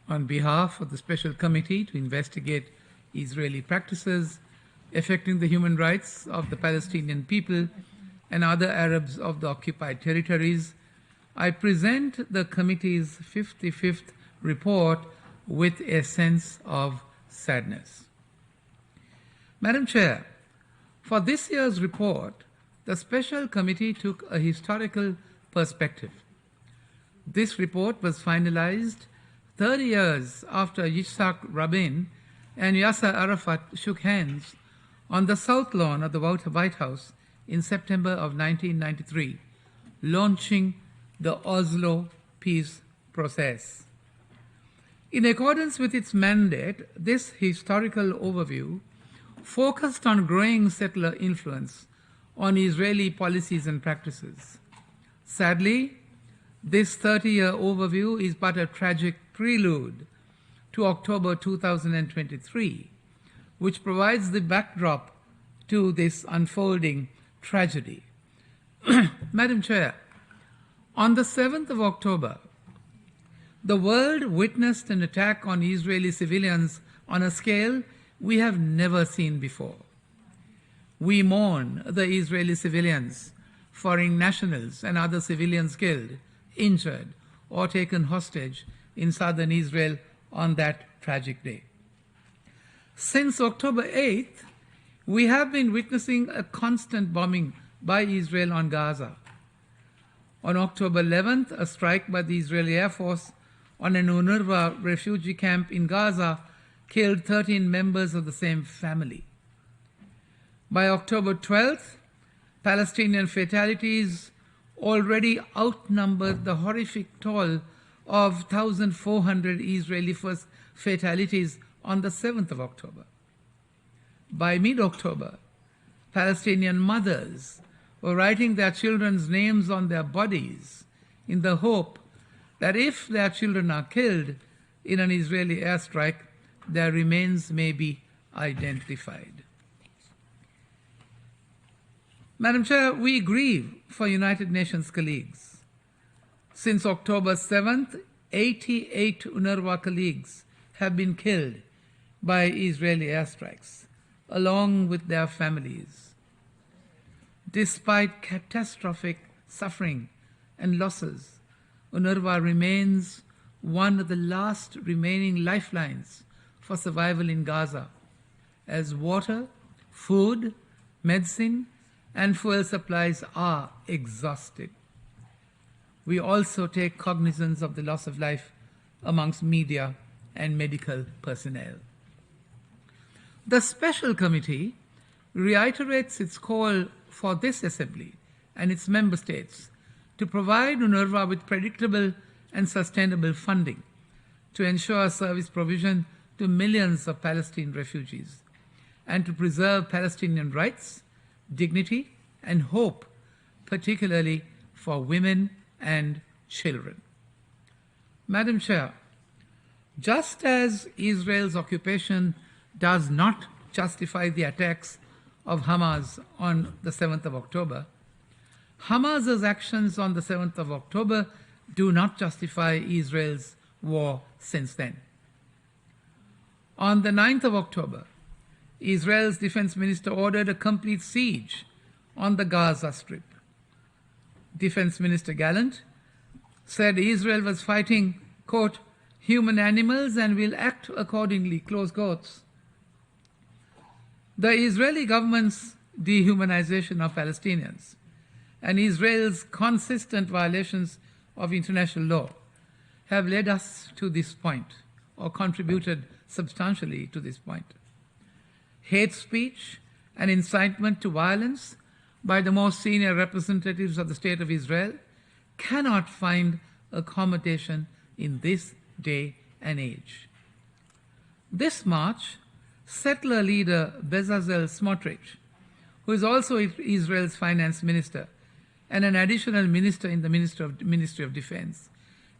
on behalf of the Special Committee to investigate Israeli practices affecting the human rights of the Palestinian people and other Arabs of the occupied territories, I present the committee's 55th report with a sense of sadness. Madam Chair, for this year's report, the Special Committee took a historical perspective. This report was finalized 30 years after Yitzhak Rabin and Yasser Arafat shook hands on the South Lawn of the White House in September of 1993, launching the Oslo peace process. In accordance with its mandate, this historical overview focused on growing settler influence on Israeli policies and practices. Sadly, this 30-year overview is but a tragic prelude to October 2023, which provides the backdrop to this unfolding tragedy. Madam Chair, on the 7th of October, the world witnessed an attack on Israeli civilians on a scale we have never seen before. We mourn the Israeli civilians, foreign nationals, and other civilians killed, injured, or taken hostage in southern Israel on that tragic day. Since October 8th, we have been witnessing a constant bombing by Israel on Gaza. On October 11th, a strike by the Israeli Air Force on an UNRWA refugee camp in Gaza killed 13 members of the same family. By October 12th, Palestinian fatalities already outnumbered the horrific toll of 1,400 Israeli fatalities on the 7th of October. By mid-October, Palestinian mothers were writing their children's names on their bodies in the hope that if their children are killed in an Israeli airstrike, their remains may be identified. Madam Chair, we grieve for United Nations colleagues. Since October 7th, 88 UNRWA colleagues have been killed by Israeli airstrikes, along with their families. Despite catastrophic suffering and losses, UNRWA remains one of the last remaining lifelines for survival in Gaza, as water, food, medicine, and fuel supplies are exhausted. We also take cognizance of the loss of life amongst media and medical personnel. The Special Committee reiterates its call for this Assembly and its member states to provide UNRWA with predictable and sustainable funding to ensure service provision to millions of Palestinian refugees and to preserve Palestinian rights, dignity, and hope, particularly for women and children. Madam Chair, just as Israel's occupation does not justify the attacks of Hamas on the 7th of October, Hamas's actions on the 7th of October do not justify Israel's war since then. On the 9th of October, Israel's defense minister ordered a complete siege on the Gaza Strip. Defense Minister Gallant said Israel was fighting, quote, human animals and will act accordingly, close quotes. The Israeli government's dehumanization of Palestinians and Israel's consistent violations of international law have led us to this point, or contributed substantially to this point. Hate speech and incitement to violence by the most senior representatives of the State of Israel cannot find accommodation in this day and age. This March, settler leader Bezalel Smotrich, who is also Israel's finance minister and an additional minister in the Ministry of Defense,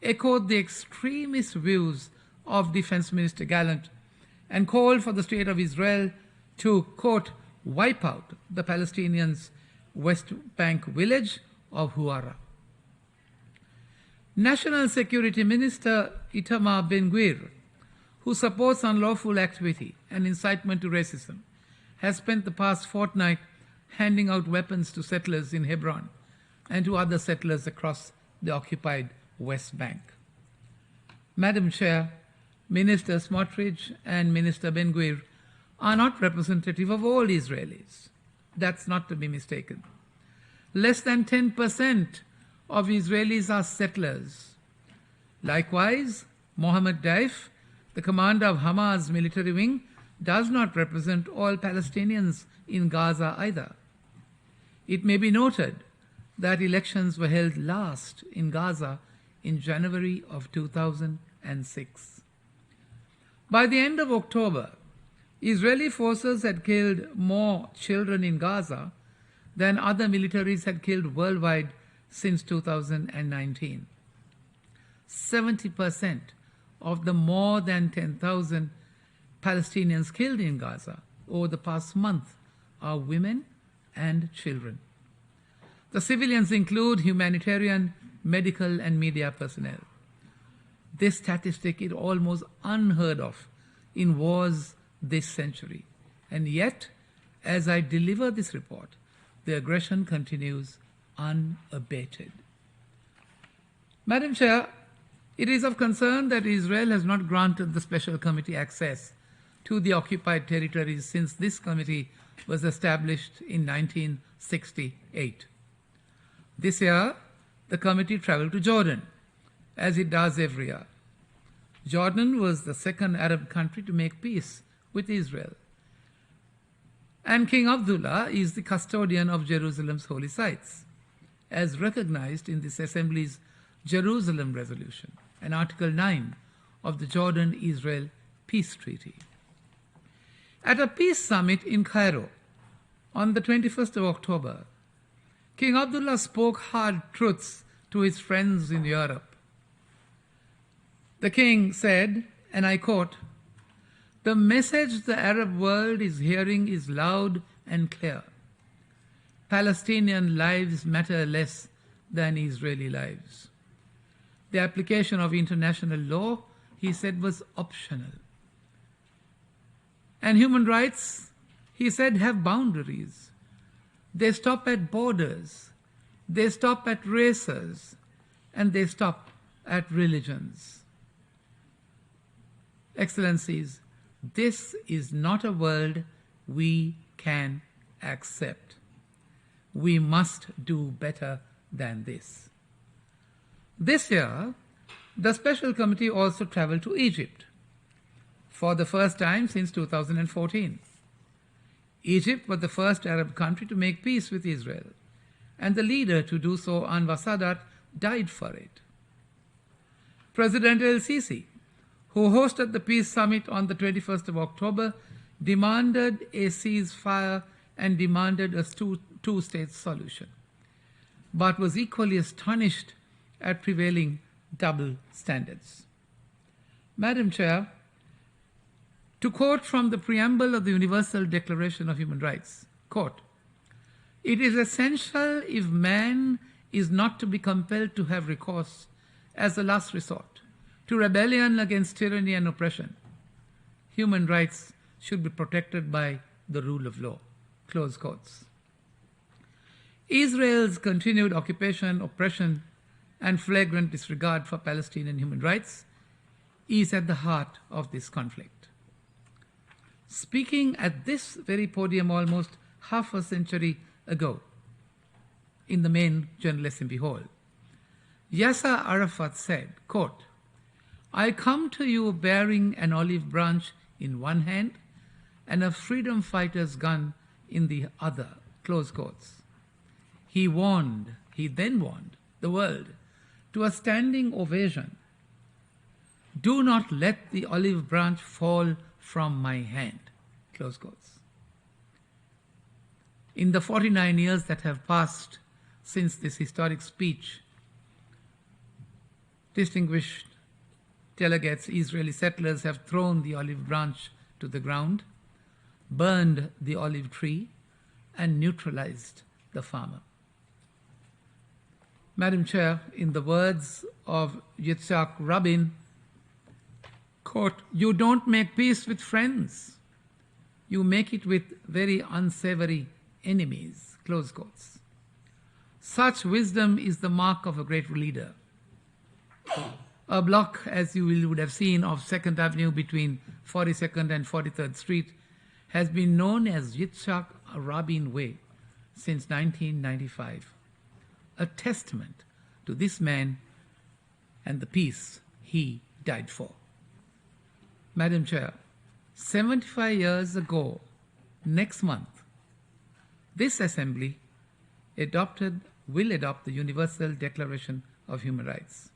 echoed the extremist views of Defense Minister Gallant and called for the State of Israel to, quote, wipe out the Palestinians' West Bank village of Huara. National Security Minister Itamar Ben-Gvir who supports unlawful activity and incitement to racism, has spent the past fortnight handing out weapons to settlers in Hebron and to other settlers across the occupied West Bank. Madam Chair, Minister Smotrich and Minister Ben-Gvir are not representative of all Israelis. That's not to be mistaken. Less than 10% of Israelis are settlers. Likewise, Mohammed Daif, the commander of Hamas military wing, does not represent all Palestinians in Gaza either. It may be noted that elections were held last in Gaza in January of 2006. By the end of October, Israeli forces had killed more children in Gaza than other militaries had killed worldwide since 2019. 70% of the more than 10,000 Palestinians killed in Gaza over the past month are women and children. The civilians include humanitarian, medical, and media personnel. This statistic is almost unheard of in wars this century. And yet, as I deliver this report, the aggression continues unabated. Madam Chair, it is of concern that Israel has not granted the Special Committee access to the occupied territories since this committee was established in 1968. This year, the committee traveled to Jordan, as it does every year. Jordan was the second Arab country to make peace with Israel. And King Abdullah is the custodian of Jerusalem's holy sites, as recognized in this Assembly's Jerusalem Resolution and Article 9 of the Jordan-Israel Peace Treaty. At a peace summit in Cairo on the 21st of October, King Abdullah spoke hard truths to his friends in Europe. The king said, and I quote, "The message the Arab world is hearing is loud and clear. Palestinian lives matter less than Israeli lives. The application of international law," he said, "was optional. And human rights," he said, "have boundaries. They stop at borders, they stop at races, and they stop at religions." Excellencies, this is not a world we can accept. We must do better than this. This year, the Special Committee also traveled to Egypt for the first time since 2014. Egypt was the first Arab country to make peace with Israel, and the leader to do so, Anwar Sadat, died for it. President El-Sisi, who hosted the peace summit on the 21st of October, demanded a ceasefire and demanded a two-state solution, but was equally astonished at prevailing double standards. Madam Chair, to quote from the preamble of the Universal Declaration of Human Rights, quote, "It is essential if man is not to be compelled to have recourse as a last resort to rebellion against tyranny and oppression. Human rights should be protected by the rule of law." Close quotes. Israel's continued occupation, oppression, and flagrant disregard for Palestinian human rights is at the heart of this conflict. Speaking at this very podium almost half a century ago, in the main General Assembly hall, Yasser Arafat said, quote, "I come to you bearing an olive branch in one hand and a freedom fighter's gun in the other," close quotes. He then warned the world to a standing ovation, "Do not let the olive branch fall from my hand," close quotes. In the 49 years that have passed since this historic speech, distinguished delegates, Israeli settlers have thrown the olive branch to the ground, burned the olive tree, and neutralized the farmer. Madam Chair, in the words of Yitzhak Rabin, quote, quote, "You don't make peace with friends. You make it with very unsavory enemies," close quotes. Such wisdom is the mark of a great leader. A block, as you would have seen, of 2nd Avenue between 42nd and 43rd Street has been known as Yitzhak Rabin Way since 1995, a testament to this man and the peace he died for. Madam Chair, 75 years ago, next month, this Assembly will adopt the Universal Declaration of Human Rights.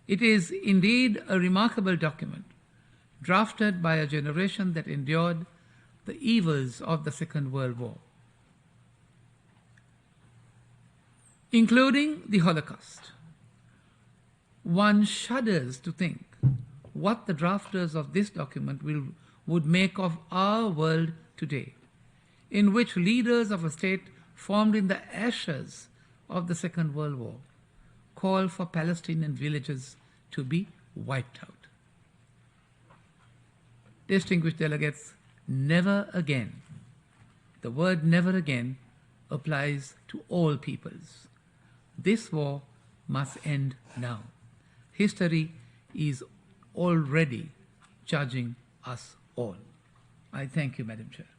It is indeed a remarkable document, drafted by a generation that endured the evils of the Second World War, including the Holocaust. One shudders to think what the drafters of this document would make of our world today, in which leaders of a state formed in the ashes of the Second World War call for Palestinian villages to be wiped out. Distinguished delegates, never again. The word never again applies to all peoples. This war must end now. History is already judging us all. I thank you, Madam Chair.